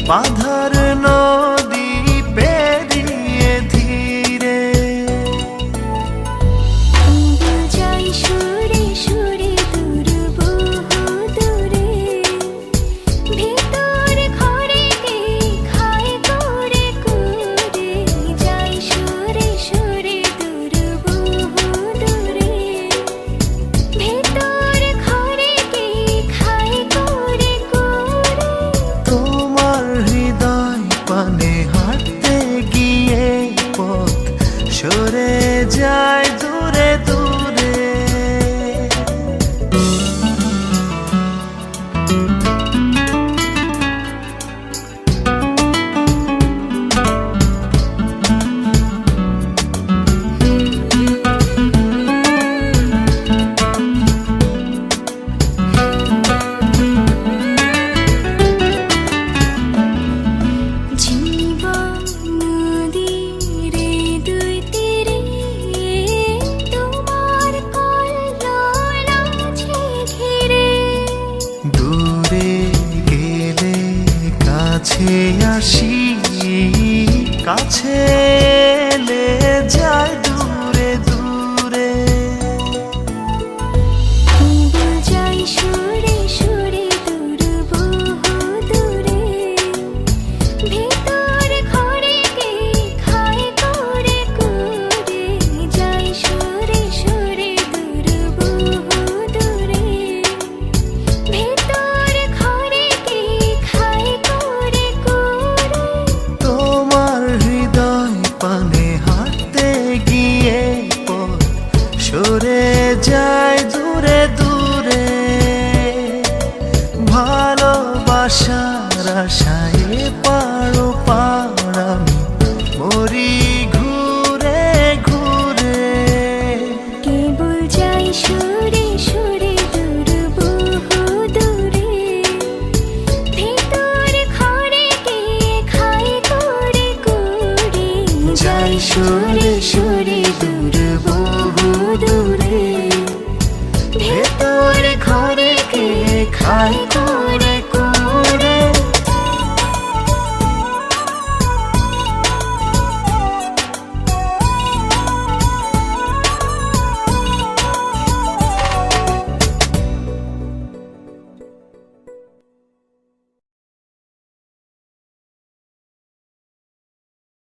বাধার নদী পেরিয়ে ধীরে যাই সুরে সুরে দূর বহু দূরে, ভেতর ঘরে কে খায় করে করে। যাই সুরে সুরে দূর বহু দূরে, ভেতর ঘরে কে খায় করে করে। তোমার হৃদয় পানে হাঁটতে গিয়ে পথ সরে যায় দূরে দূরে। জীবন নদীর দুই তীরে, তোমার কল্লোল আছে ঘিরে। দূরে গেলে কাছে আসি, কাছে এলে যায় দূরে দূরে। যাই সুরে সুরে দূর বহু দূরে, ভেতর ঘরে কে খায় করে করে। যাই সুরে সুরে দূর বহু দূরে, ভেতর ঘরে কে খায় করে করে। তোমার হৃদয় পানে হাঁটতে গিয়ে পথ সরে যায় দূরে দূরে। ভালোবাসার আশায় পাড়ো পাড় আমি মরি ঘুরে ঘুরে। কেবল যাই সুরে সুরে দূর বহু দূরে, ভেতর ঘরে কে খায় করে করে। যাই সুরে সুরে দূর বহু দূরে, ভেতর ঘরে কে খায় করে।